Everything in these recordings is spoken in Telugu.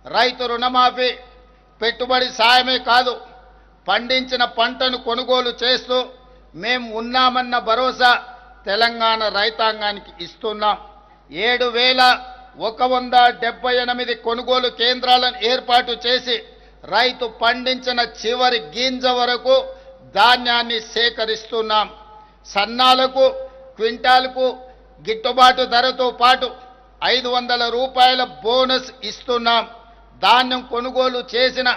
రైతు రుణమాఫీ, పెట్టుబడి సాయమే కాదు, పండించిన పంటను కొనుగోలు చేస్తూ మేము ఉన్నామన్న భరోసా తెలంగాణ రైతాంగానికి ఇస్తున్నాం. 7,178 కొనుగోలు కేంద్రాలను ఏర్పాటు చేసి రైతు పండించిన చివరి గింజ వరకు ధాన్యాన్ని సేకరిస్తున్నాం. సన్నాలకు క్వింటాల్కు గిట్టుబాటు ధరతో పాటు 500 రూపాయల బోనస్ ఇస్తున్నాం. ధాన్యం కొనుగోలు చేసిన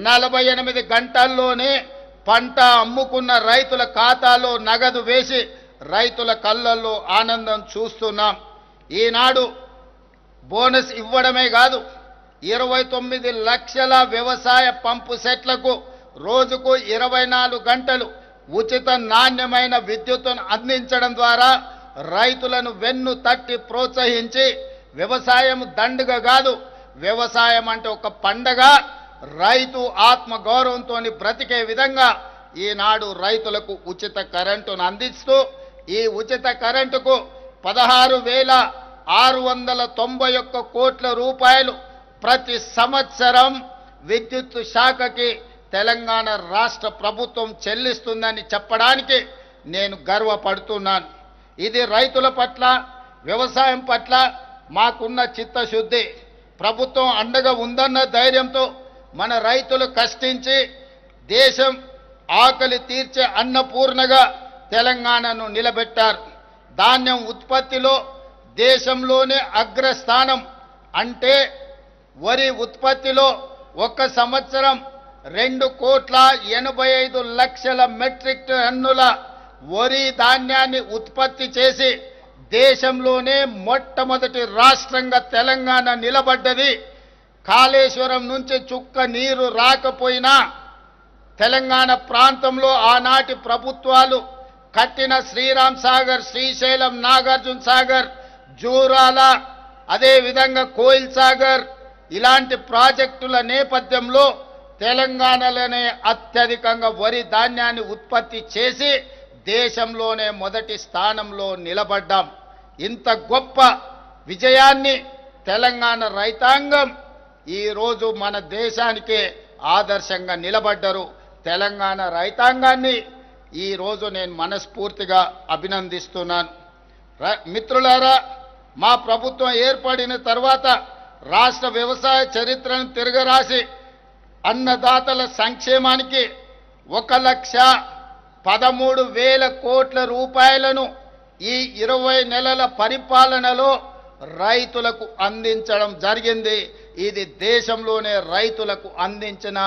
48 గంటల్లోనే పంట అమ్ముకున్న రైతుల ఖాతాలో నగదు వేసి రైతుల కళ్ళల్లో ఆనందం చూస్తున్నాం. ఈనాడు బోనస్ ఇవ్వడమే కాదు, 29 లక్షల వ్యవసాయ పంపు సెట్లకు రోజుకు 24 గంటలు ఉచిత నాణ్యమైన విద్యుత్తును అందించడం ద్వారా రైతులను వెన్ను తట్టి ప్రోత్సహించి వ్యవసాయం దండుగ కాదు, వ్యవసాయం అంటే ఒక పండగ, రైతు ఆత్మ గౌరవంతో బ్రతికే విధంగా ఈనాడు రైతులకు ఉచిత కరెంటును అందిస్తూ ఈ ఉచిత కరెంటుకు 16,691 కోట్ల రూపాయలు ప్రతి సంవత్సరం విద్యుత్ శాఖకి తెలంగాణ రాష్ట్ర ప్రభుత్వం చెల్లిస్తుందని చెప్పడానికి నేను గర్వపడుతున్నాను. ఇది రైతుల పట్ల, వ్యవసాయం పట్ల మాకున్న చిత్తశుద్ధి. ప్రభుత్వం అండగా ఉందన్న ధైర్యంతో మన రైతులు కష్టించి దేశం ఆకలి తీర్చే అన్నపూర్ణగా తెలంగాణను నిలబెట్టారు. ధాన్యం ఉత్పత్తిలో దేశంలోనే అగ్రస్థానం. అంటే వరి ఉత్పత్తిలో ఒక సంవత్సరం 2,85,00,000 మెట్రిక్ టన్నుల వరి ధాన్యాన్ని ఉత్పత్తి చేసి దేశంలోనే మొట్టమొదటి రాష్ట్రంగా తెలంగాణ నిలబడ్డది. కాళేశ్వరం నుంచి చుక్క నీరు రాకపోయినా తెలంగాణ ప్రాంతంలో ఆనాటి ప్రభుత్వాలు కట్టిన శ్రీరామ్ సాగర్, శ్రీశైలం, నాగార్జున సాగర్, జూరాల, అదేవిధంగా కోయిల్ సాగర్ ఇలాంటి ప్రాజెక్టుల నేపథ్యంలో తెలంగాణలోనే అత్యధికంగా వరి ధాన్యాన్ని ఉత్పత్తి చేసి దేశంలోనే మొదటి స్థానంలో నిలబడ్డాం. ఇంత గొప్ప విజయాన్ని తెలంగాణ రైతాంగం ఈరోజు మన దేశానికే ఆదర్శంగా నిలబడ్డారు. తెలంగాణ రైతాంగాన్ని ఈరోజు నేను మనస్ఫూర్తిగా అభినందిస్తున్నాను. మిత్రులారా, మా ప్రభుత్వం ఏర్పడిన తర్వాత రాష్ట్ర వ్యవసాయ చరిత్రను తిరగరాసి అన్నదాతల సంక్షేమానికి 1,13,000 కోట్ల రూపాయలను ఈ 20 నెలల పరిపాలనలో రైతులకు అందించడం జరిగింది. ఇది దేశంలోనే రైతులకు అందించిన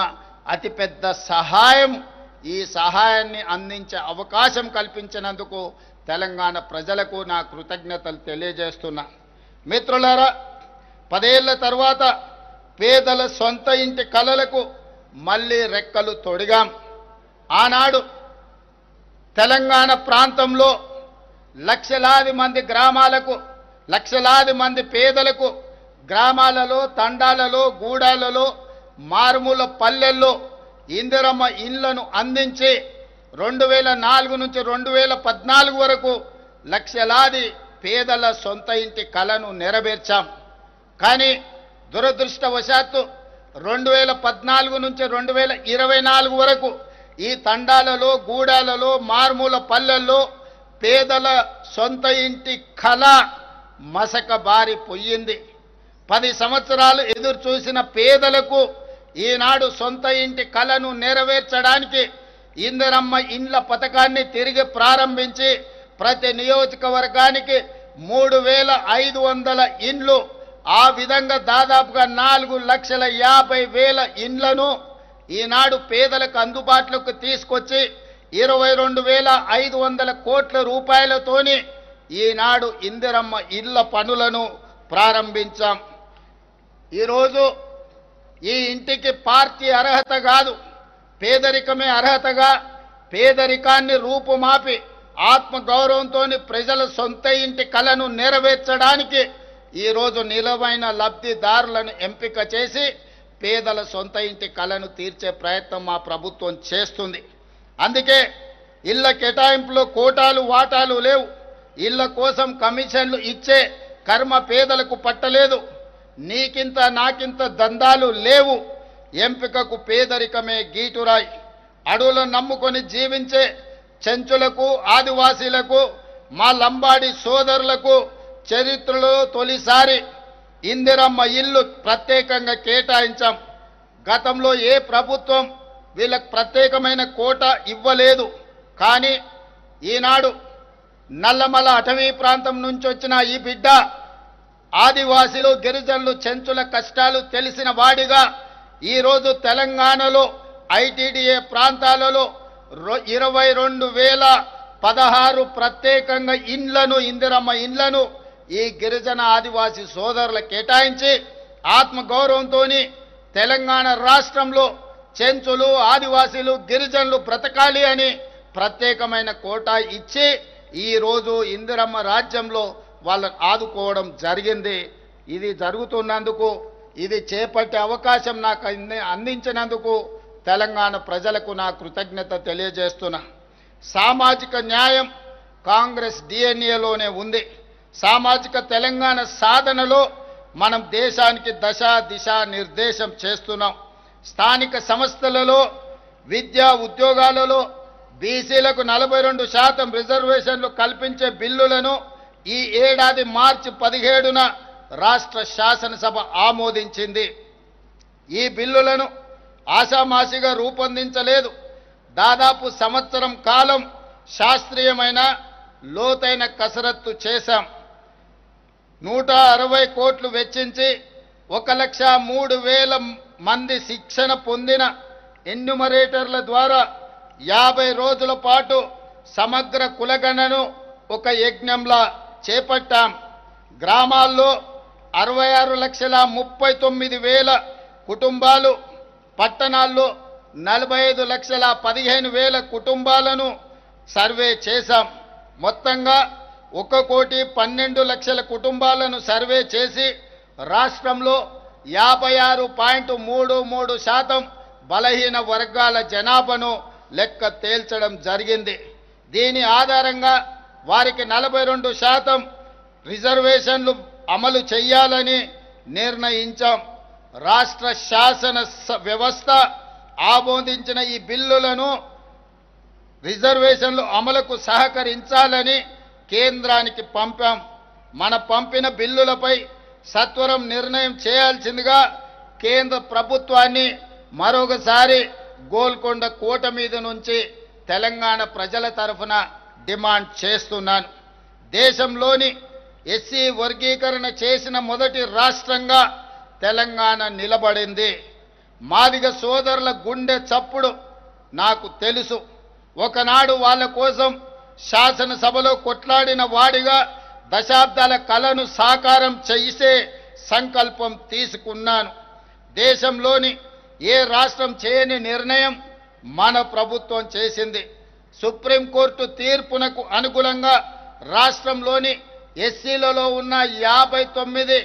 అతిపెద్ద సహాయం. ఈ సహాయాన్ని అందించే అవకాశం కల్పించినందుకు తెలంగాణ ప్రజలకు నా కృతజ్ఞతలు తెలియజేస్తున్నా. మిత్రులారా, 10 ఏళ్ల తర్వాత పేదల సొంత ఇంటి కలలకు మళ్ళీ రెక్కలు తొడిగాం. ఆనాడు తెలంగాణ ప్రాంతంలో లక్షలాది మంది గ్రామాలకు, లక్షలాది మంది పేదలకు గ్రామాలలో, తండాలలో, గూడాలలో, మారుమూల పల్లెల్లో ఇందిరమ్మ ఇళ్లను అందించి 2004 నుంచి 2014 వరకు లక్షలాది పేదల సొంత ఇంటి కలను నెరవేర్చాం. కానీ దురదృష్టవశాత్తు 2014 నుంచి 2024 వరకు ఈ తండాలలో, గూడాలలో, మారుమూల పల్లెల్లో పేదల సొంత ఇంటి కళ మసక బారిపోయింది. 10 సంవత్సరాలు ఎదురు చూసిన పేదలకు ఈనాడు సొంత ఇంటి కళను నెరవేర్చడానికి ఇందిరమ్మ ఇండ్ల పథకాన్ని తిరిగి ప్రారంభించి ప్రతి నియోజకవర్గానికి 3,500 ఇండ్లు, ఆ విధంగా దాదాపుగా 4,50,000 ఇండ్లను ఈనాడు పేదలకు అందుబాటులోకి తీసుకొచ్చి 22,500 కోట్ల రూపాయలతోని ఈనాడు ఇందిరమ్మ ఇళ్ల పనులను ప్రారంభించాం. ఈరోజు ఈ ఇంటికి పార్టీ అర్హత కాదు, పేదరికమే అర్హతగా పేదరికాన్ని రూపుమాపి ఆత్మగౌరవంతో ప్రజల సొంత ఇంటి కలను నెరవేర్చడానికి ఈరోజు నిలవైన లబ్ధిదారులను ఎంపిక చేసి పేదల సొంత ఇంటి కలను తీర్చే ప్రయత్నం మా ప్రభుత్వం చేస్తుంది. అందుకే ఇళ్ల కేటాయింపులో కోటాలు వాటాలు లేవు. ఇళ్ల కోసం కమిషన్లు ఇచ్చే కర్మ పేదలకు పట్టలేదు. నీకింత నాకింత దందాలు లేవు, ఎంపికకు పేదరికమే గీటురాయి. అడవులను నమ్ముకొని జీవించే చెంచులకు, ఆదివాసీలకు, మా లంబాడి సోదరులకు చరిత్రలో తొలిసారి ఇందిరమ్మ ఇల్లు ప్రత్యేకంగా కేటాయించాం. గతంలో ఏ ప్రభుత్వం వీళ్ళకు ప్రత్యేకమైన కోట ఇవ్వలేదు. కానీ ఈనాడు నల్లమల అటవీ ప్రాంతం నుంచి వచ్చిన ఈ బిడ్డ ఆదివాసీలు, గిరిజనులు, చెంచుల కష్టాలు తెలిసిన వాడిగా ఈరోజు తెలంగాణలో ఐటీడీఏ ప్రాంతాలలో 22,016 ప్రత్యేకంగా ఇండ్లను, ఇందిరమ్మ ఇండ్లను ఈ గిరిజన ఆదివాసీ సోదరుల కేటాయించి ఆత్మగౌరవంతో తెలంగాణ రాష్ట్రంలో చెంచులు, ఆదివాసీలు, గిరిజనులు బ్రతకాలి అని ప్రత్యేకమైన కోటా ఇచ్చి ఈరోజు ఇందిరమ్మ రాజ్యంలో వాళ్ళని ఆదుకోవడం జరిగింది. ఇది జరుగుతున్నందుకు, ఇది చేపట్టే అవకాశం నాకు అందించినందుకు తెలంగాణ ప్రజలకు నా కృతజ్ఞత తెలియజేస్తున్నా. సామాజిక న్యాయం కాంగ్రెస్ డిఎన్ఏలోనే ఉంది. సామాజిక తెలంగాణ సాధనలో మనం దేశానికి దశ దిశ నిర్దేశం చేస్తున్నాం. స్థానిక సంస్థలలో, విద్యా ఉద్యోగాలలో బీసీలకు 42% రిజర్వేషన్లు కల్పించే బిల్లులను ఈ ఏడాది మార్చి 17న రాష్ట్ర శాసనసభ ఆమోదించింది. ఈ బిల్లులను ఆషామాషిగా రూపొందించలేదు. దాదాపు సంవత్సరం కాలం శాస్త్రీయమైన లోతైన కసరత్తు చేశాం. 160 కోట్లు వెచ్చించి 1,03,000 మంది శిక్షణ పొందిన ఎన్యూమరేటర్ల ద్వారా 50 రోజుల పాటు సమగ్ర కులగణను ఒక యజ్ఞంలా చేపట్టాం. గ్రామాల్లో 66,39,000 కుటుంబాలు, పట్టణాల్లో 45,15,000 కుటుంబాలను సర్వే చేశాం. మొత్తంగా 1,12,00,000 కుటుంబాలను సర్వే చేసి రాష్ట్రంలో 56.33% బలహీన వర్గాల జనాభాను లెక్క తేల్చడం జరిగింది. దీని ఆధారంగా వారికి 42% రిజర్వేషన్లు అమలు చేయాలని నిర్ణయించాం. రాష్ట్ర శాసన వ్యవస్థ ఆమోదించిన ఈ బిల్లులను రిజర్వేషన్లు అమలుకు సహకరించాలని కేంద్రానికి పంపాం. మన పంపిన బిల్లులపై సత్వరం నిర్ణయం చేయాల్సిందిగా కేంద్ర ప్రభుత్వాన్ని మరొకసారి గోల్కొండ కోట మీద నుంచి తెలంగాణ ప్రజల తరఫున డిమాండ్ చేస్తున్నాను. దేశంలోని ఎస్సీ వర్గీకరణ చేసిన మొదటి రాష్ట్రంగా తెలంగాణ నిలబడింది. మాదిగ సోదరుల గుండె చప్పుడు నాకు తెలుసు. ఒకనాడు వాళ్ళ కోసం శాసనసభలో కొట్లాడిన వాడిగా దశాబ్దాల కలను సాకారం చేసే సంకల్పం తీసుకున్నాను. దేశంలోని ఏ రాష్ట్రం చేయని నిర్ణయం మన ప్రభుత్వం చేసింది. సుప్రీంకోర్టు తీర్పునకు అనుగుణంగా రాష్ట్రంలోని ఎస్సీలలో ఉన్న 59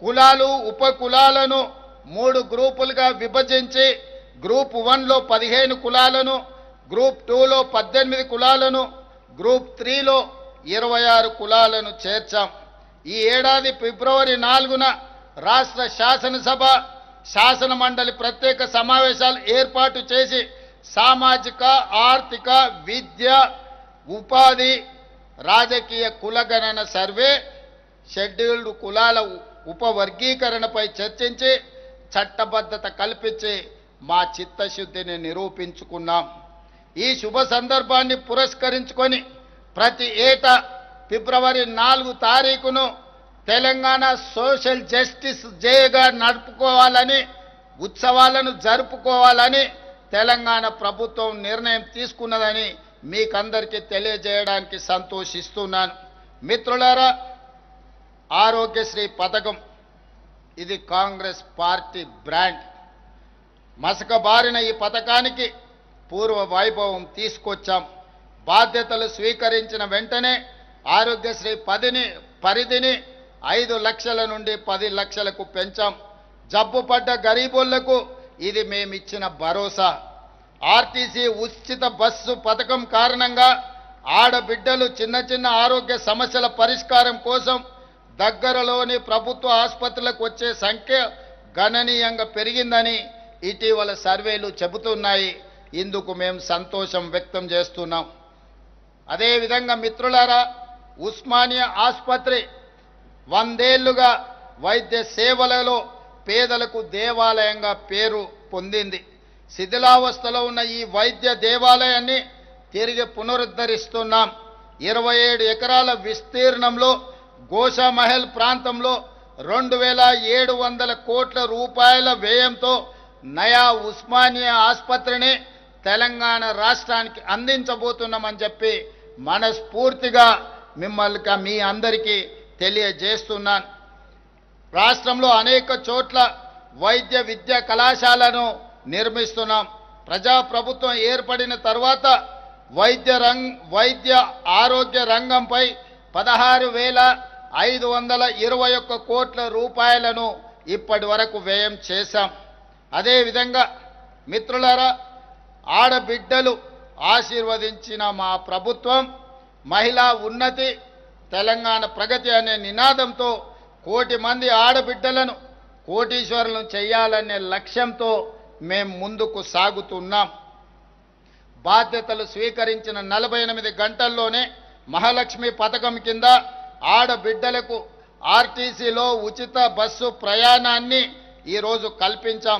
కులాలు, ఉప కులాలను 3 గ్రూపులుగా విభజించి గ్రూప్ 1లో 15 కులాలను, గ్రూప్ 2లో 18 కులాలను, గ్రూప్ 3లో 26 కులాలను చేర్చాం. ఈ ఏడాది ఫిబ్రవరి 4న రాష్ట్ర శాసనసభ, శాసన మండలి ప్రత్యేక సమావేశాలు ఏర్పాటు చేసి సామాజిక, ఆర్థిక, విద్య, ఉపాధి, రాజకీయ కులగణన సర్వే, షెడ్యూల్డ్ కులాల ఉపవర్గీకరణపై చర్చించి చట్టబద్ధత కల్పించి మా చిత్తశుద్ధిని నిరూపించుకున్నాం. ఈ శుభ సందర్భాన్ని పురస్కరించుకొని ప్రతి ఏటా ఫిబ్రవరి 4 తారీఖును తెలంగాణ సోషల్ జస్టిస్ డేగా నడుపుకోవాలని, ఉత్సవాలను జరుపుకోవాలని తెలంగాణ ప్రభుత్వం నిర్ణయం తీసుకున్నదని మీకందరికీ తెలియజేయడానికి సంతోషిస్తున్నాను. మిత్రులారా, ఆరోగ్యశ్రీ పథకం ఇది కాంగ్రెస్ పార్టీ బ్రాండ్. మసకబారిన ఈ పథకానికి పూర్వ వైభవం తీసుకొచ్చాం. బాధ్యతలు స్వీకరించిన వెంటనే ఆరోగ్యశ్రీ పరిధిని 5 లక్షల నుండి 10 లక్షలకు పెంచాం. జబ్బుపడ్డ గరీబులకు ఇది మేమిచ్చిన భరోసా. ఆర్టీసీ ఉచిత బస్సు పథకం కారణంగా ఆడబిడ్డలు చిన్న చిన్న ఆరోగ్య సమస్యల పరిష్కారం కోసం దగ్గరలోని ప్రభుత్వ ఆసుపత్రులకు వచ్చే సంఖ్య గణనీయంగా పెరిగిందని ఇటీవల సర్వేలు చెబుతున్నాయి. ఇందుకు మేము సంతోషం వ్యక్తం చేస్తున్నాం. అదేవిధంగా మిత్రులారా, ఉస్మానియా ఆసుపత్రి 100 ఏళ్లుగా వైద్య సేవలలో పేదలకు దేవాలయంగా పేరు పొందింది. శిథిలావస్థలో ఉన్న ఈ వైద్య దేవాలయాన్ని తిరిగి పునరుద్ధరిస్తున్నాం. 27 ఎకరాల విస్తీర్ణంలో గోషామహల్ ప్రాంతంలో 2700 కోట్ల రూపాయల వ్యయంతో నయా ఉస్మానియా ఆసుపత్రిని తెలంగాణ రాష్ట్రానికి అందించబోతున్నామని చెప్పి మనస్ఫూర్తిగా మీ అందరికీ తెలియజేస్తున్నాను. రాష్ట్రంలో అనేక చోట్ల వైద్య విద్యా కళాశాలను నిర్మిస్తున్నాం. ప్రజాప్రభుత్వం ఏర్పడిన తర్వాత వైద్య ఆరోగ్య రంగంపై 16,521 కోట్ల రూపాయలను ఇప్పటి వరకు వ్యయం చేశాం. అదేవిధంగా మిత్రులారా, ఆడబిడ్డలు ఆశీర్వదించిన మా ప్రభుత్వం మహిళా ఉన్నతి తెలంగాణ ప్రగతి అనే నినాదంతో 1 కోటి మంది ఆడబిడ్డలను కోటీశ్వరులను చేయాలనే లక్ష్యంతో మేము ముందుకు సాగుతున్నాం. బాధ్యతలు స్వీకరించిన 48 గంటల్లోనే మహాలక్ష్మి పథకం కింద ఆడబిడ్డలకు ఆర్టీసీలో ఉచిత బస్సు ప్రయాణాన్ని ఈరోజు కల్పించాం.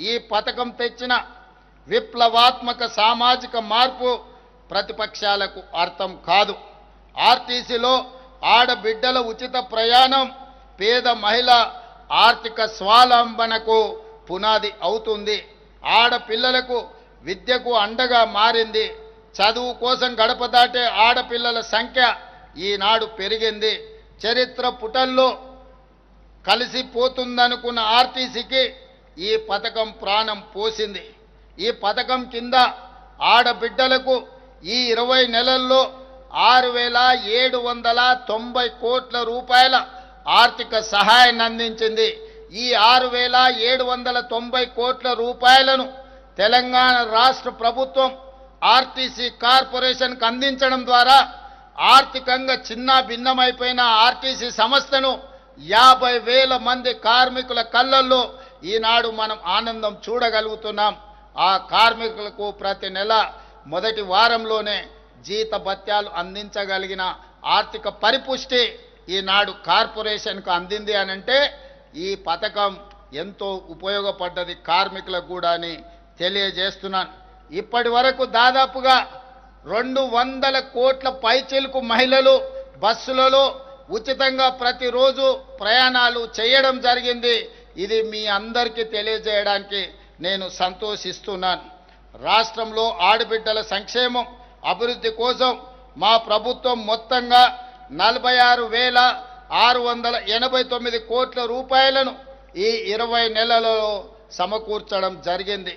ఈ పథకం తెచ్చిన విప్లవాత్మక సామాజిక మార్పు ప్రతిపక్షాలకు అర్థం కాదు. ఆర్టీసీలో ఆడబిడ్డల ఉచిత ప్రయాణం పేద మహిళ ఆర్థిక స్వావలంబనకు పునాది అవుతుంది. ఆడపిల్లలకు విద్యకు అండగా మారింది. చదువు కోసం గడప దాటే ఆడపిల్లల సంఖ్య ఈనాడు పెరిగింది. చరిత్ర పుటల్లో కలిసిపోతుందనుకున్న ఆర్టీసీకి ఈ పథకం ప్రాణం పోసింది. ఈ పథకం కింద ఆడబిడ్డలకు ఈ 20 నెలల్లో 6,790 కోట్ల రూపాయల ఆర్థిక సహాయాన్ని అందించింది. ఈ 6,790 కోట్ల రూపాయలను తెలంగాణ రాష్ట్ర ప్రభుత్వం ఆర్టీసీ కార్పొరేషన్కు అందించడం ద్వారా ఆర్థికంగా చిన్న భిన్నమైపోయిన ఆర్టీసీ సంస్థను 50,000 మంది కార్మికుల కళ్ళల్లో ఈనాడు మనం ఆనందం చూడగలుగుతున్నాం. ఆ కార్మికులకు ప్రతి నెల మొదటి వారంలోనే జీతభత్యాలు అందించగలిగిన ఆర్థిక పరిపుష్టి ఈనాడు కార్పొరేషన్కు అందింది అనంటే ఈ పథకం ఎంతో ఉపయోగపడ్డది కార్మికులకు కూడా అని తెలియజేస్తున్నాను. ఇప్పటి వరకు దాదాపుగా 200 కోట్ల పైచిలుకు మహిళలు బస్సులలో ఉచితంగా ప్రతిరోజు ప్రయాణాలు చేయడం జరిగింది. ఇది మీ అందరికీ తెలియజేయడానికి నేను సంతోషిస్తున్నాను. రాష్ట్రంలో ఆడబిడ్డల సంక్షేమం అభివృద్ధి కోసం మా ప్రభుత్వం మొత్తంగా 46,689 కోట్ల రూపాయలను ఈ 20 నెలలలో సమకూర్చడం జరిగింది.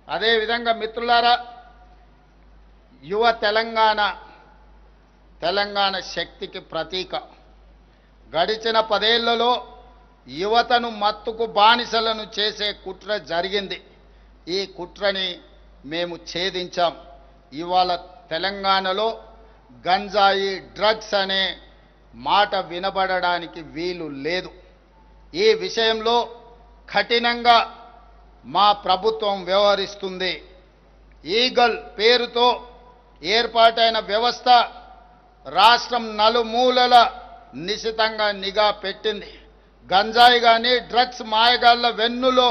అదేవిధంగా మిత్రులారా, యువ తెలంగాణ శక్తికి ప్రతీక. గడిచిన 10 ఏళ్లలో యువతను మత్తుకు బానిసలను చేసే కుట్ర జరిగింది. ఈ కుట్రని మేము ఛేదించాం. ఇవాళ తెలంగాణలో గంజాయి డ్రగ్స్ అనే మాట వినబడడానికి వీలు లేదు. ఈ విషయంలో కఠినంగా మా ప్రభుత్వం వ్యవహరిస్తుంది. ఈగల్ పేరుతో ఏర్పాటైన వ్యవస్థ రాష్ట్రం నలుమూలల నిశితంగా నిఘా పెట్టింది. గంజాయి కానీ డ్రగ్స్ మాయగాళ్ల వెన్నులో